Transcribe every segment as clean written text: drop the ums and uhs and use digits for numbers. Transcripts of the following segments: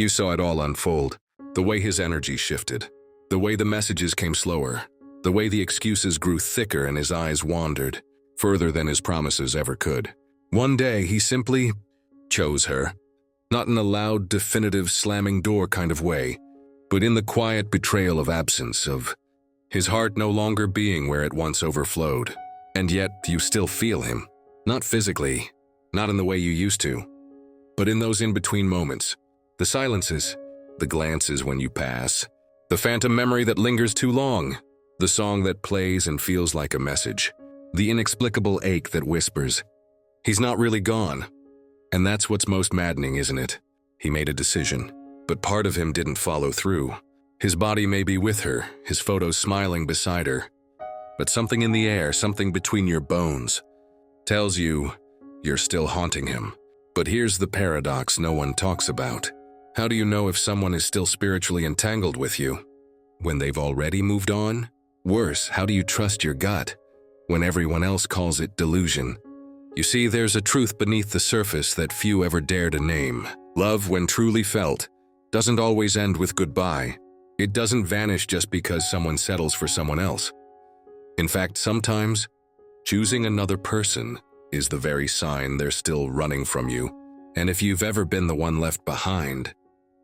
You saw it all unfold. The way his energy shifted. The way the messages came slower. The way the excuses grew thicker and his eyes wandered, further than his promises ever could. One day, he simply chose her. Not in a loud, definitive, slamming door kind of way, but in the quiet betrayal of absence, of his heart no longer being where it once overflowed. And yet, you still feel him. Not physically, not in the way you used to, but in those in-between moments. The silences, the glances when you pass, the phantom memory that lingers too long, the song that plays and feels like a message, the inexplicable ache that whispers, "He's not really gone." And that's what's most maddening, isn't it? He made a decision, but part of him didn't follow through. His body may be with her, his photos smiling beside her, but something in the air, something between your bones, tells you you're still haunting him. But here's the paradox no one talks about. How do you know if someone is still spiritually entangled with you when they've already moved on? Worse, how do you trust your gut when everyone else calls it delusion? You see, there's a truth beneath the surface that few ever dare to name. Love, when truly felt, doesn't always end with goodbye. It doesn't vanish just because someone settles for someone else. In fact, sometimes, choosing another person is the very sign they're still running from you. And if you've ever been the one left behind,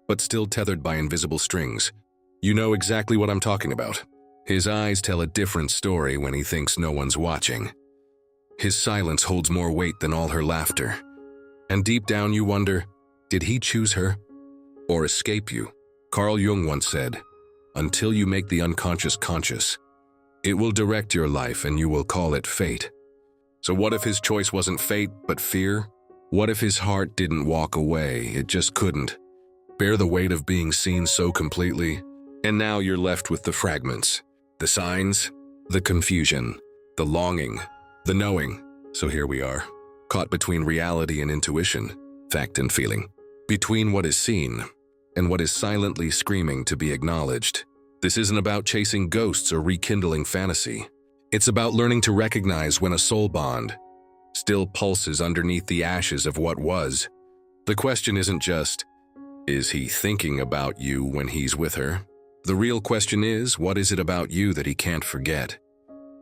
but still tethered by invisible strings, you know exactly what I'm talking about. His eyes tell a different story when he thinks no one's watching. His silence holds more weight than all her laughter. And deep down you wonder, did he choose her or escape you? Carl Jung once said, "Until you make the unconscious conscious, it will direct your life and you will call it fate." So what if his choice wasn't fate but fear? What if his heart didn't walk away, it just couldn't bear the weight of being seen so completely? And now you're left with the fragments, the signs, the confusion, the longing, the knowing. So here we are, caught between reality and intuition, fact and feeling, between what is seen and what is silently screaming to be acknowledged. This isn't about chasing ghosts or rekindling fantasy. It's about learning to recognize when a soul bond still pulses underneath the ashes of what was. The question isn't just, is he thinking about you when he's with her? The real question is, what is it about you that he can't forget,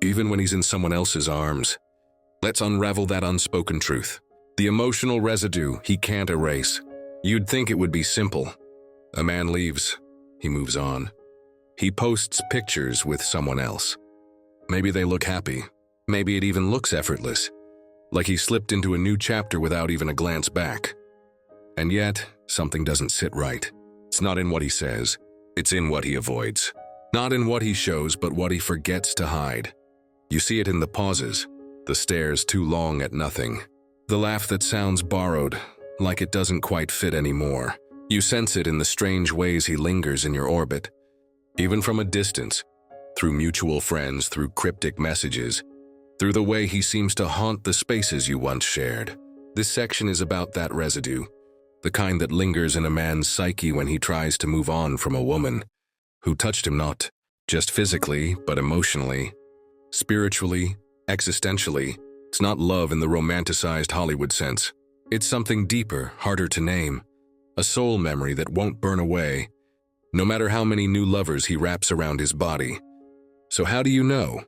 even when he's in someone else's arms? Let's unravel that unspoken truth. The emotional residue he can't erase. You'd think it would be simple. A man leaves, he moves on. He posts pictures with someone else. Maybe they look happy. Maybe it even looks effortless, like he slipped into a new chapter without even a glance back. And yet, something doesn't sit right. It's not in what he says, it's in what he avoids. Not in what he shows, but what he forgets to hide. You see it in the pauses, the stares too long at nothing, the laugh that sounds borrowed, like it doesn't quite fit anymore. You sense it in the strange ways he lingers in your orbit, even from a distance, through mutual friends, through cryptic messages, through the way he seems to haunt the spaces you once shared. This section is about that residue, the kind that lingers in a man's psyche when he tries to move on from a woman who touched him not just physically, but emotionally, spiritually, existentially. It's not love in the romanticized Hollywood sense. It's something deeper, harder to name, a soul memory that won't burn away, no matter how many new lovers he wraps around his body. So how do you know?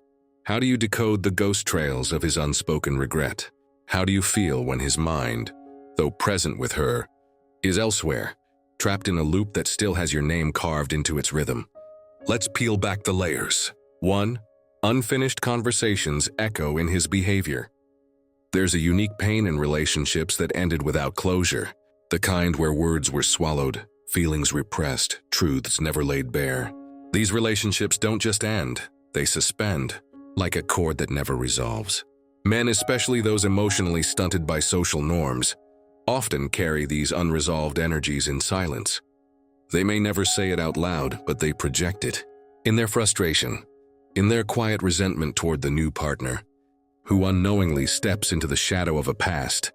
How do you decode the ghost trails of his unspoken regret? How do you feel when his mind, though present with her, is elsewhere, trapped in a loop that still has your name carved into its rhythm? Let's peel back the layers. 1. Unfinished conversations echo in his behavior. There's a unique pain in relationships that ended without closure, the kind where words were swallowed, feelings repressed, truths never laid bare. These relationships don't just end, they suspend, like a cord that never resolves. Men, especially those emotionally stunted by social norms, often carry these unresolved energies in silence. They may never say it out loud, but they project it. In their frustration, in their quiet resentment toward the new partner, who unknowingly steps into the shadow of a past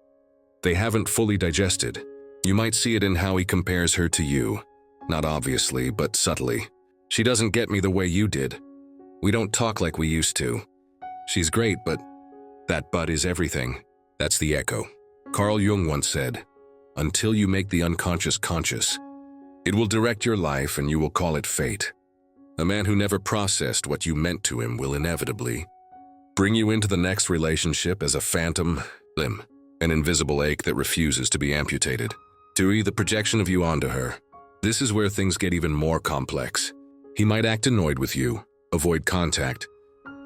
they haven't fully digested. You might see it in how he compares her to you, not obviously, but subtly. She doesn't get me the way you did. We don't talk like we used to. She's great, but that but is everything. That's the echo. Carl Jung once said, "Until you make the unconscious conscious, It will direct your life and you will call it fate. A man who never processed what you meant to him will inevitably bring you into the next relationship as a phantom limb, an invisible ache that refuses to be amputated. Dewey, the projection of you onto her. This is where things get even more complex. He might act annoyed with you, avoid contact,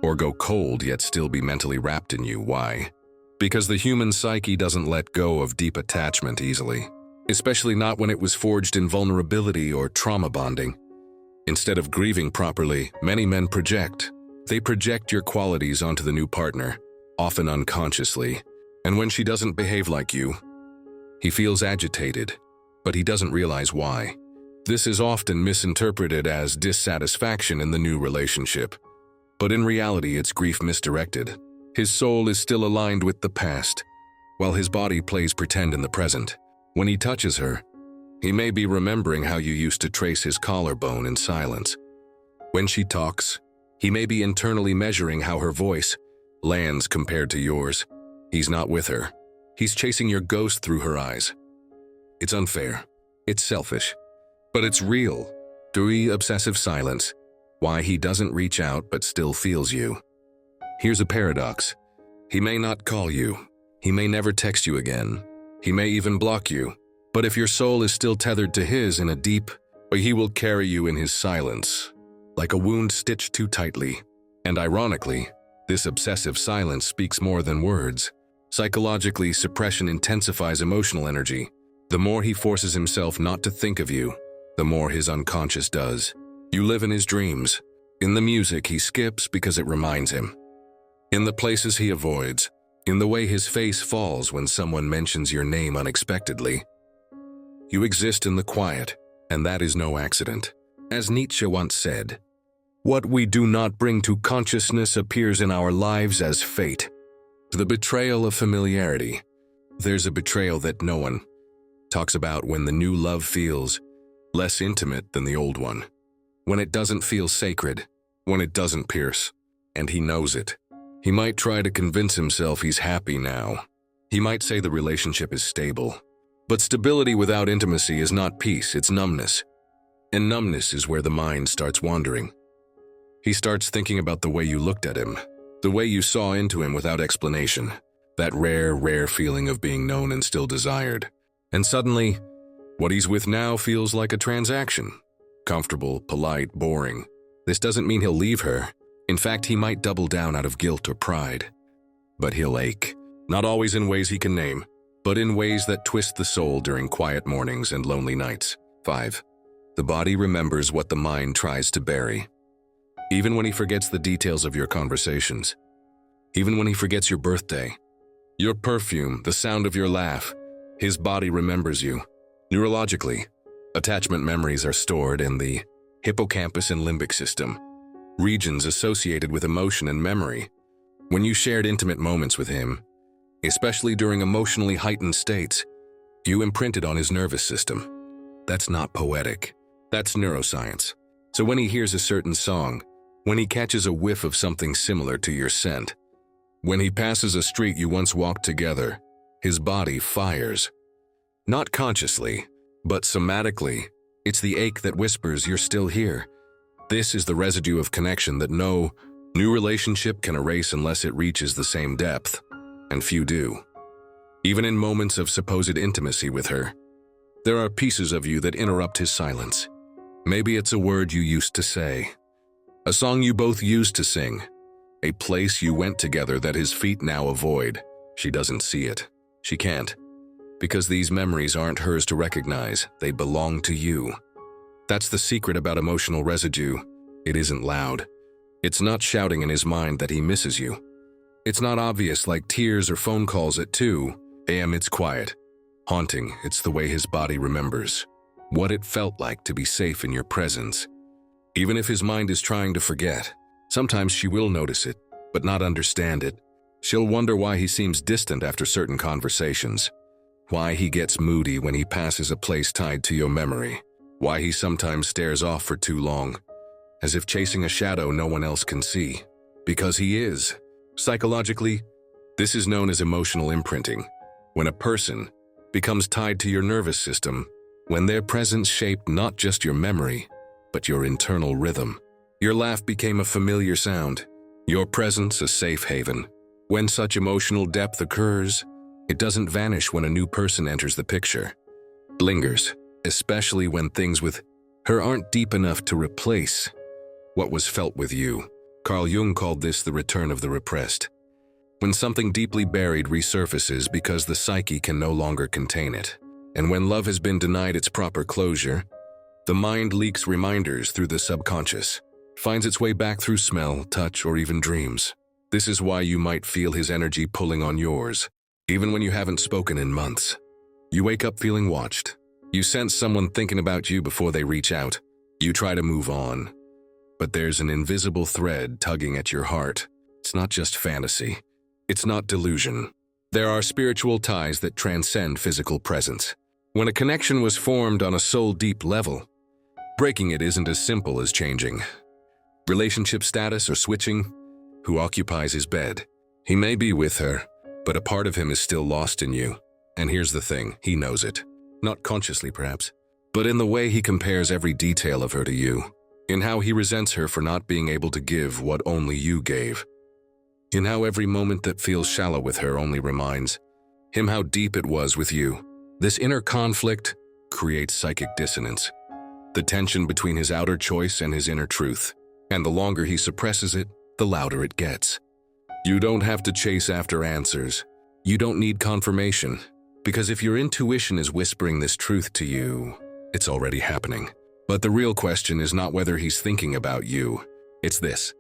or go cold yet still be mentally wrapped in you. Why? Because the human psyche doesn't let go of deep attachment easily, especially not when it was forged in vulnerability or trauma bonding. Instead of grieving properly, many men project. They project your qualities onto the new partner, often unconsciously, and when she doesn't behave like you, he feels agitated, but he doesn't realize why. This is often misinterpreted as dissatisfaction in the new relationship, but in reality it's grief misdirected. His soul is still aligned with the past, while his body plays pretend in the present. When he touches her, he may be remembering how you used to trace his collarbone in silence. When she talks, he may be internally measuring how her voice lands compared to yours. He's not with her. He's chasing your ghost through her eyes. It's unfair. It's selfish. But it's real. Dewey, obsessive silence. Why he doesn't reach out but still feels you. Here's a paradox. He may not call you. He may never text you again. He may even block you. But if your soul is still tethered to his in a deep way, he will carry you in his silence, like a wound stitched too tightly. And ironically, this obsessive silence speaks more than words. Psychologically, suppression intensifies emotional energy. The more he forces himself not to think of you, the more his unconscious does. You live in his dreams, in the music he skips because it reminds him, in the places he avoids, in the way his face falls when someone mentions your name unexpectedly. You exist in the quiet, and that is no accident. As Nietzsche once said, what we do not bring to consciousness appears in our lives as fate. The betrayal of familiarity. There's a betrayal that no one talks about when the new love feels less intimate than the old one. When it doesn't feel sacred, when it doesn't pierce, and he knows it. He might try to convince himself he's happy now. He might say the relationship is stable. But stability without intimacy is not peace, it's numbness. And numbness is where the mind starts wandering. He starts thinking about the way you looked at him, the way you saw into him without explanation, that rare feeling of being known and still desired. And suddenly, what he's with now feels like a transaction. Comfortable, polite, boring. This doesn't mean he'll leave her. In fact, he might double down out of guilt or pride. But he'll ache, not always in ways he can name, but in ways that twist the soul during quiet mornings and lonely nights. 5. The body remembers what the mind tries to bury. Even when he forgets the details of your conversations. Even when he forgets your birthday. Your perfume, the sound of your laugh. His body remembers you. Neurologically, attachment memories are stored in the hippocampus and limbic system, regions associated with emotion and memory. When you shared intimate moments with him, especially during emotionally heightened states, you imprinted on his nervous system. That's not poetic. That's neuroscience. So when he hears a certain song, when he catches a whiff of something similar to your scent, when he passes a street you once walked together, his body fires. Not consciously, but somatically. It's the ache that whispers you're still here. This is the residue of connection that no new relationship can erase unless it reaches the same depth. And few do. Even in moments of supposed intimacy with her, there are pieces of you that interrupt his silence. Maybe it's a word you used to say, a song you both used to sing, a place you went together that his feet now avoid. She doesn't see it. She can't. Because these memories aren't hers to recognize, they belong to you. That's the secret about emotional residue. It isn't loud. It's not shouting in his mind that he misses you. It's not obvious like tears or phone calls at 2 a.m. It's quiet, haunting. It's the way his body remembers what it felt like to be safe in your presence. Even if his mind is trying to forget, sometimes she will notice it, but not understand it. She'll wonder why he seems distant after certain conversations, why he gets moody when he passes a place tied to your memory, why he sometimes stares off for too long, as if chasing a shadow no one else can see. Because he is. Psychologically, this is known as emotional imprinting. When a person becomes tied to your nervous system, when their presence shaped not just your memory, but your internal rhythm. Your laugh became a familiar sound, your presence a safe haven. When such emotional depth occurs, it doesn't vanish when a new person enters the picture. It lingers, especially when things with her aren't deep enough to replace what was felt with you. Carl Jung called this the return of the repressed. When something deeply buried resurfaces because the psyche can no longer contain it. And when love has been denied its proper closure, the mind leaks reminders through the subconscious, finds its way back through smell, touch, or even dreams. This is why you might feel his energy pulling on yours, even when you haven't spoken in months. You wake up feeling watched. You sense someone thinking about you before they reach out. You try to move on, but there's an invisible thread tugging at your heart. It's not just fantasy. It's not delusion. There are spiritual ties that transcend physical presence. When a connection was formed on a soul-deep level, breaking it isn't as simple as changing relationship status or switching who occupies his bed. He may be with her, but a part of him is still lost in you. And here's the thing, he knows it. Not consciously, perhaps, but in the way he compares every detail of her to you, in how he resents her for not being able to give what only you gave, in how every moment that feels shallow with her only reminds him how deep it was with you. This inner conflict creates psychic dissonance, the tension between his outer choice and his inner truth. And the longer he suppresses it, the louder it gets. You don't have to chase after answers. You don't need confirmation, because if your intuition is whispering this truth to you, it's already happening. But the real question is not whether he's thinking about you. It's this: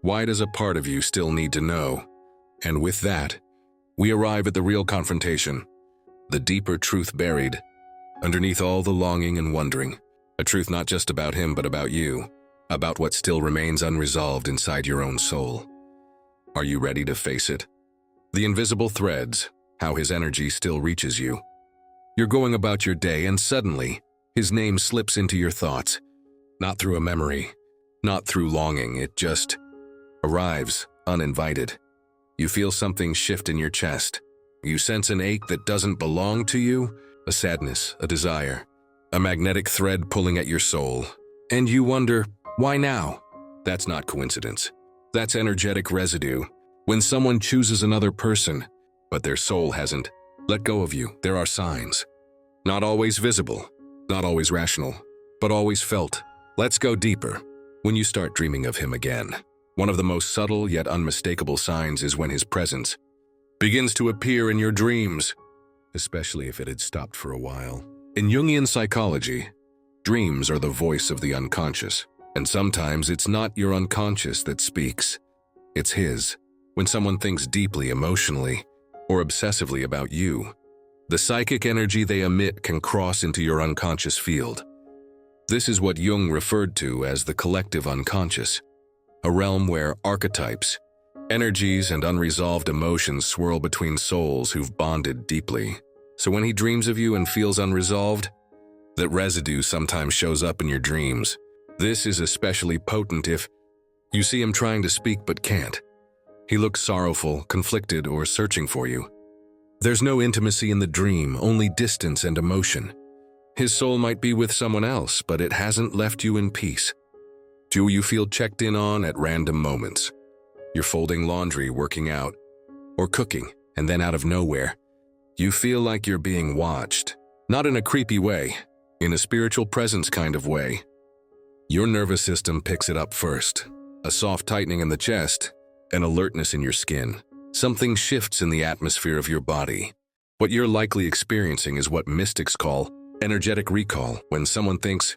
why does a part of you still need to know? And with that, we arrive at the real confrontation, the deeper truth buried underneath all the longing and wondering. A truth not just about him, but about you, about what still remains unresolved inside your own soul. Are you ready to face it? The invisible threads, how his energy still reaches you. You're going about your day and suddenly, his name slips into your thoughts. Not through a memory, not through longing, it just arrives, uninvited. You feel something shift in your chest. You sense an ache that doesn't belong to you, a sadness, a desire, a magnetic thread pulling at your soul. And you wonder, why now? That's not coincidence. That's energetic residue. When someone chooses another person, but their soul hasn't let go of you, there are signs. Not always visible, not always rational, but always felt. Let's go deeper. When you start dreaming of him again, one of the most subtle yet unmistakable signs is when his presence begins to appear in your dreams, especially if it had stopped for a while. In Jungian psychology, dreams are the voice of the unconscious, and sometimes it's not your unconscious that speaks, it's his. When someone thinks deeply, emotionally, or obsessively about you, the psychic energy they emit can cross into your unconscious field. This is what Jung referred to as the collective unconscious, a realm where archetypes, energies, and unresolved emotions swirl between souls who've bonded deeply. So when he dreams of you and feels unresolved, that residue sometimes shows up in your dreams. This is especially potent if you see him trying to speak but can't. He looks sorrowful, conflicted, or searching for you. There's no intimacy in the dream, only distance and emotion. His soul might be with someone else, but it hasn't left you in peace. Do you feel checked in on at random moments? You're folding laundry, working out, or cooking, and then out of nowhere, you feel like you're being watched. Not in a creepy way, in a spiritual presence kind of way. Your nervous system picks it up first. A soft tightening in the chest, an alertness in your skin. Something shifts in the atmosphere of your body. What you're likely experiencing is what mystics call energetic recall, when someone thinks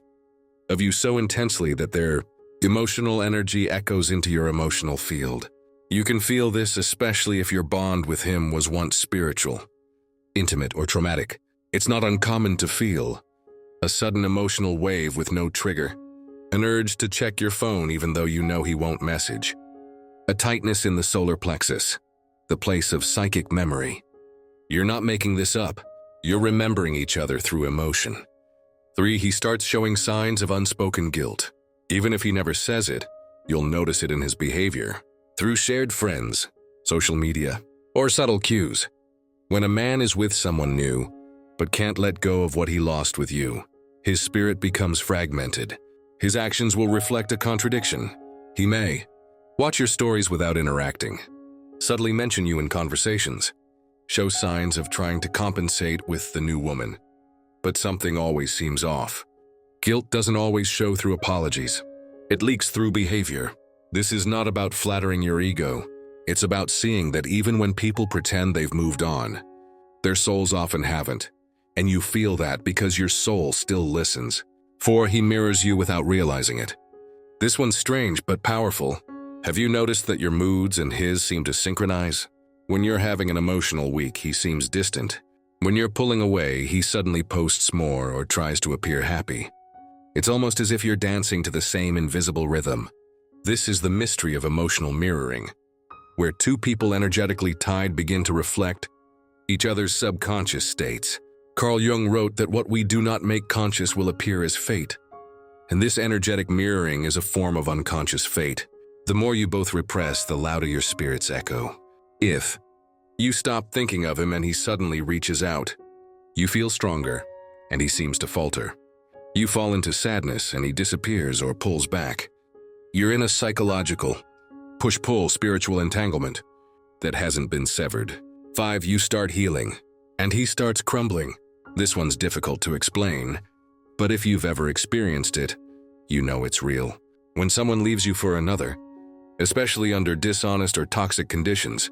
of you so intensely that their emotional energy echoes into your emotional field. You can feel this especially if your bond with him was once spiritual, intimate, or traumatic. It's not uncommon to feel a sudden emotional wave with no trigger, an urge to check your phone even though you know he won't message, a tightness in the solar plexus, the place of psychic memory. You're not making this up. You're remembering each other through emotion. 3. He starts showing signs of unspoken guilt. Even if he never says it, you'll notice it in his behavior, through shared friends, social media, or subtle cues. When a man is with someone new, but can't let go of what he lost with you, His spirit becomes fragmented. His actions will reflect a contradiction. He may watch your stories without interacting, subtly mention you in conversations, show signs of trying to compensate with the new woman. But something always seems off. Guilt doesn't always show through apologies. It leaks through behavior. This is not about flattering your ego. It's about seeing that even when people pretend they've moved on, their souls often haven't. And you feel that because your soul still listens. For he mirrors you without realizing it. This one's strange but powerful. Have you noticed that your moods and his seem to synchronize? When you're having an emotional week, he seems distant. When you're pulling away, he suddenly posts more or tries to appear happy. It's almost as if you're dancing to the same invisible rhythm. This is the mystery of emotional mirroring, where two people energetically tied begin to reflect each other's subconscious states. Carl Jung wrote that what we do not make conscious will appear as fate. And this energetic mirroring is a form of unconscious fate. The more you both repress, the louder your spirits echo. If you stop thinking of him and he suddenly reaches out, you feel stronger and he seems to falter. You fall into sadness and he disappears or pulls back. You're in a psychological push-pull spiritual entanglement that hasn't been severed. 5. You start healing and he starts crumbling. This one's difficult to explain, but if you've ever experienced it, you know it's real. When someone leaves you for another, especially under dishonest or toxic conditions,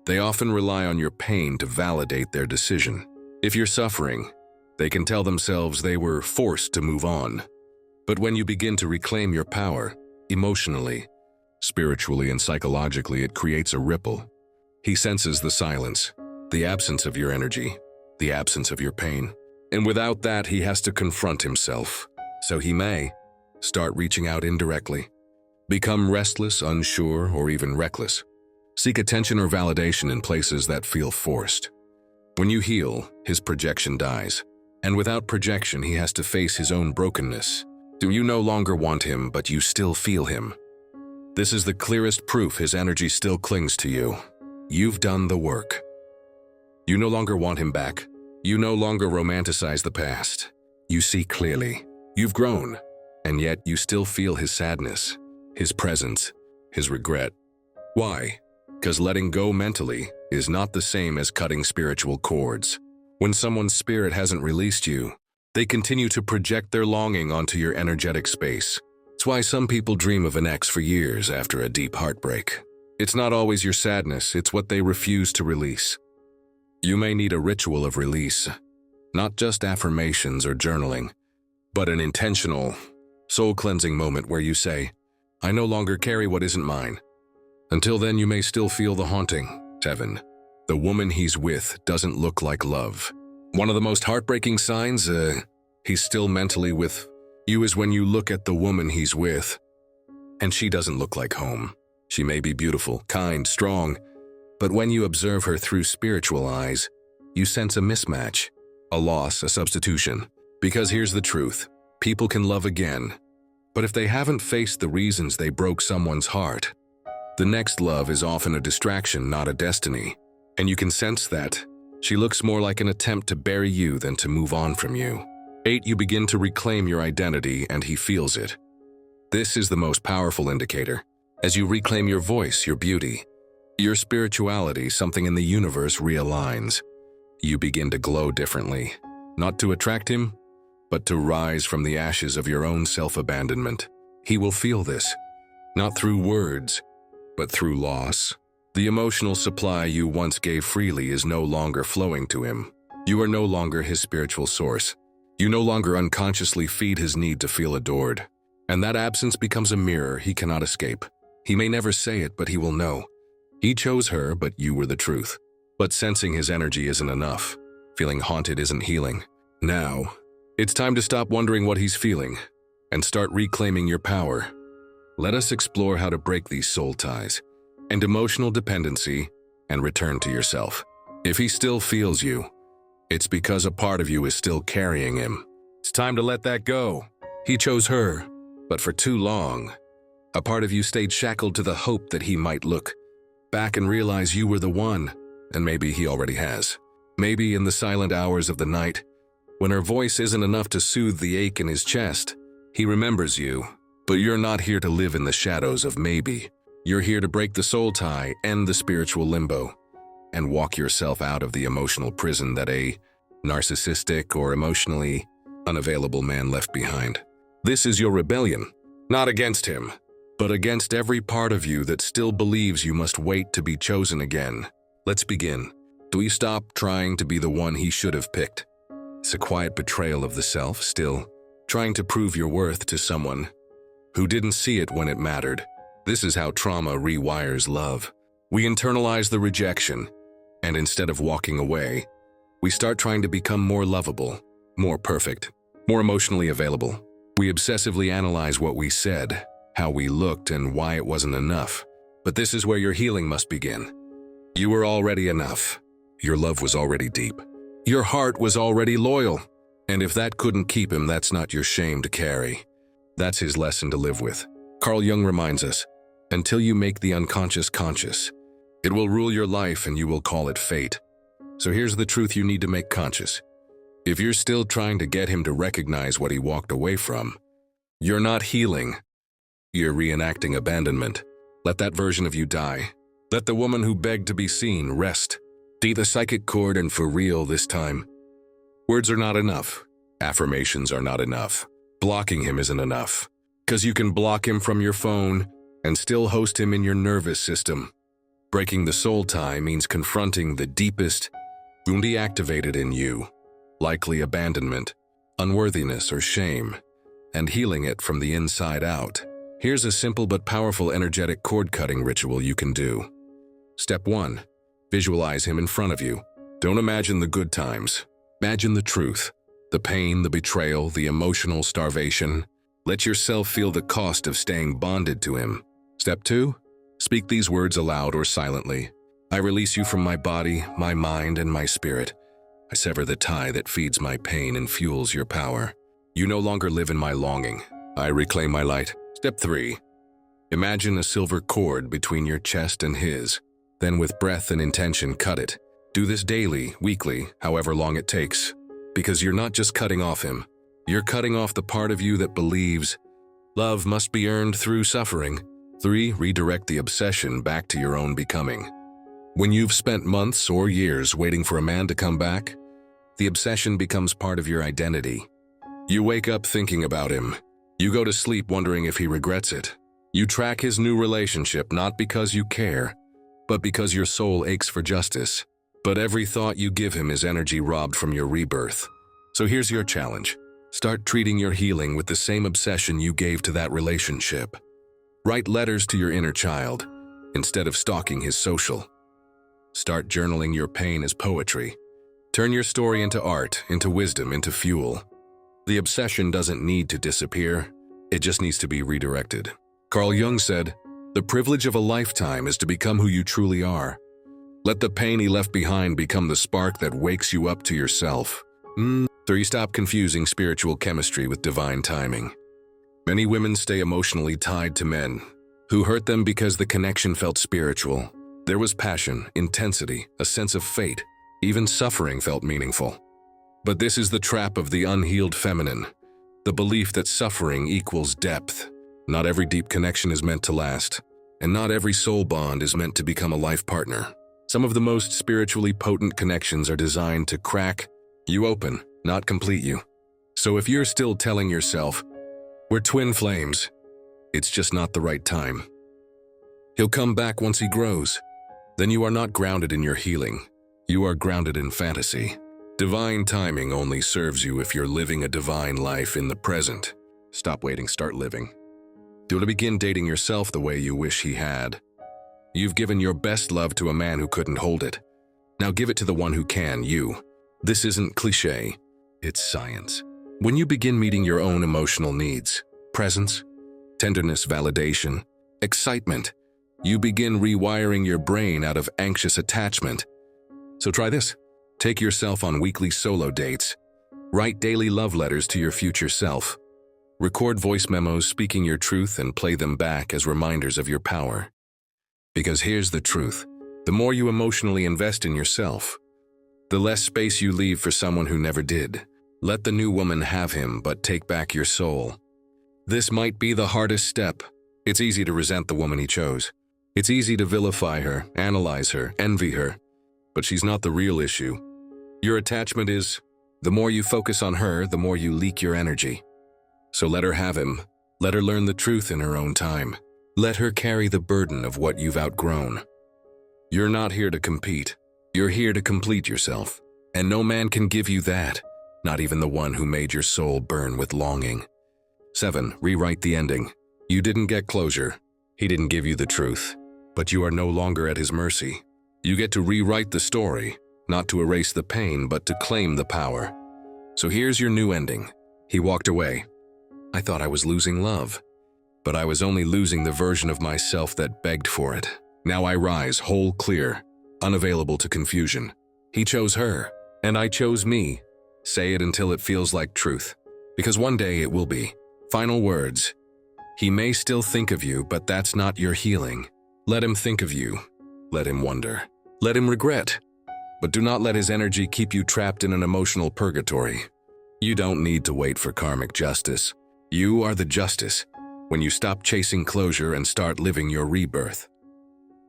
they often rely on your pain to validate their decision. If you're suffering, they can tell themselves they were forced to move on. But when you begin to reclaim your power, emotionally, spiritually, and psychologically, it creates a ripple. He senses the silence, the absence of your energy, the absence of your pain. And without that, he has to confront himself. So he may start reaching out indirectly, become restless, unsure, or even reckless. Seek attention or validation in places that feel forced. When you heal, his projection dies. And without projection, he has to face his own brokenness. Do you no longer want him, but you still feel him? This is the clearest proof his energy still clings to you. You've done the work. You no longer want him back. You no longer romanticize the past. You see clearly. You've grown, and yet you still feel his sadness, his presence, his regret. Why? Because letting go mentally is not the same as cutting spiritual cords. When someone's spirit hasn't released you, they continue to project their longing onto your energetic space. It's why some people dream of an ex for years after a deep heartbreak. It's not always your sadness, it's what they refuse to release. You may need a ritual of release, not just affirmations or journaling, but an intentional, soul-cleansing moment where you say, I no longer carry what isn't mine. Until then, you may still feel the haunting. 7. The woman he's with doesn't look like love. One of the most heartbreaking signs he's still mentally with you is when you look at the woman he's with, and she doesn't look like home. She may be beautiful, kind, strong, but when you observe her through spiritual eyes, you sense a mismatch, a loss, a substitution. Because here's the truth, people can love again, but if they haven't faced the reasons they broke someone's heart, the next love is often a distraction, not a destiny. And you can sense that. She looks more like an attempt to bury you than to move on from you. 8. You begin to reclaim your identity and he feels it. This is the most powerful indicator. As you reclaim your voice, your beauty, your spirituality, something in the universe realigns. You begin to glow differently, not to attract him, but to rise from the ashes of your own self-abandonment. He will feel this, not through words, but through loss. The emotional supply you once gave freely is no longer flowing to him. You are no longer his spiritual source. You no longer unconsciously feed his need to feel adored. And that absence becomes a mirror he cannot escape. He may never say it, but he will know. He chose her, but you were the truth. But sensing his energy isn't enough. Feeling haunted isn't healing. Now, it's time to stop wondering what he's feeling and start reclaiming your power. Let us explore how to break these soul ties and emotional dependency and return to yourself. If he still feels you, it's because a part of you is still carrying him. It's time to let that go. He chose her, but for too long, a part of you stayed shackled to the hope that he might look back and realize you were the one, and maybe he already has. Maybe in the silent hours of the night, When her voice isn't enough to soothe the ache in his chest, he remembers you. But you're not here to live in the shadows of maybe. You're here to break the soul tie, end the spiritual limbo, and walk yourself out of the emotional prison that a narcissistic or emotionally unavailable man left behind. This is your rebellion, not against him, but against every part of you that still believes you must wait to be chosen again. Let's begin. Do you stop trying to be the one he should have picked? It's a quiet betrayal of the self, still trying to prove your worth to someone who didn't see it when it mattered. This is how trauma rewires love. We internalize the rejection, and instead of walking away, we start trying to become more lovable, more perfect, more emotionally available. We obsessively analyze what we said, how we looked, and why it wasn't enough. But this is where your healing must begin. You were already enough. Your love was already deep. Your heart was already loyal. And if that couldn't keep him, that's not your shame to carry. That's his lesson to live with. Carl Jung reminds us, until you make the unconscious conscious, it will rule your life and you will call it fate. So here's the truth you need to make conscious. If you're still trying to get him to recognize what he walked away from, you're not healing. You're reenacting abandonment. Let that version of you die. Let the woman who begged to be seen rest. See the psychic cord, and for real this time. Words are not enough. Affirmations are not enough. Blocking him isn't enough. Because you can block him from your phone and still host him in your nervous system. Breaking the soul tie means confronting the deepest wound he activated in you, likely abandonment, unworthiness, or shame, and healing it from the inside out. Here's a simple but powerful energetic cord-cutting ritual you can do. Step 1. Visualize him in front of you. Don't imagine the good times. Imagine the truth, the pain, the betrayal, the emotional starvation. Let yourself feel the cost of staying bonded to him. Step 2. Speak these words aloud or silently. I release you from my body, my mind, and my spirit. I sever the tie that feeds my pain and fuels your power. You no longer live in my longing. I reclaim my light. Step 3. Imagine a silver cord between your chest and his. Then with breath and intention, cut it. Do this daily, weekly, however long it takes. Because you're not just cutting off him. You're cutting off the part of you that believes love must be earned through suffering. 3. Redirect the obsession back to your own becoming. When you've spent months or years waiting for a man to come back, the obsession becomes part of your identity. You wake up thinking about him. You go to sleep wondering if he regrets it. You track his new relationship not because you care, but because your soul aches for justice. But every thought you give him is energy robbed from your rebirth. So here's your challenge. Start treating your healing with the same obsession you gave to that relationship. Write letters to your inner child instead of stalking his social. Start journaling your pain as poetry. Turn your story into art, into wisdom, into fuel. The obsession doesn't need to disappear. It just needs to be redirected. Carl Jung said, "The privilege of a lifetime is to become who you truly are. Let the pain he left behind become the spark that wakes you up to yourself." 3. Stop confusing spiritual chemistry with divine timing. Many women stay emotionally tied to men who hurt them because the connection felt spiritual. There was passion, intensity, a sense of fate. Even suffering felt meaningful. But this is the trap of the unhealed feminine, the belief that suffering equals depth. Not every deep connection is meant to last, and not every soul bond is meant to become a life partner. Some of the most spiritually potent connections are designed to crack you open, not complete you. So if you're still telling yourself, "We're twin flames," it's just not the right time. He'll come back once he grows. Then you are not grounded in your healing. You are grounded in fantasy. Divine timing only serves you if you're living a divine life in the present. Stop waiting, start living. Do to begin dating yourself the way you wish he had. You've given your best love to a man who couldn't hold it. Now give it to the one who can, you. This isn't cliché, it's science. When you begin meeting your own emotional needs, presence, tenderness, validation, excitement, you begin rewiring your brain out of anxious attachment. So try this. Take yourself on weekly solo dates. Write daily love letters to your future self. Record voice memos speaking your truth and play them back as reminders of your power. Because here's the truth. The more you emotionally invest in yourself, the less space you leave for someone who never did. Let the new woman have him, but take back your soul. This might be the hardest step. It's easy to resent the woman he chose. It's easy to vilify her, analyze her, envy her. But she's not the real issue. Your attachment is. The more you focus on her, the more you leak your energy. So let her have him. Let her learn the truth in her own time. Let her carry the burden of what you've outgrown. You're not here to compete. You're here to complete yourself. And no man can give you that, not even the one who made your soul burn with longing. 7. Rewrite the ending. You didn't get closure. He didn't give you the truth. But you are no longer at his mercy. You get to rewrite the story, not to erase the pain, but to claim the power. So here's your new ending. He walked away. I thought I was losing love, but I was only losing the version of myself that begged for it. Now I rise, whole, clear, unavailable to confusion. He chose her, and I chose me. Say it until it feels like truth, because one day it will be. Final words. He may still think of you, but that's not your healing. Let him think of you. Let him wonder. Let him regret. But do not let his energy keep you trapped in an emotional purgatory. You don't need to wait for karmic justice. You are the justice when you stop chasing closure and start living your rebirth.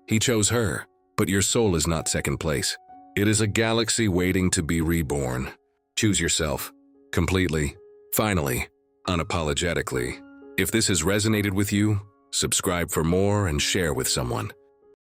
He chose her, but your soul is not second place. It is a galaxy waiting to be reborn. Choose yourself. Completely. Finally. Unapologetically. If this has resonated with you, subscribe for more and share with someone.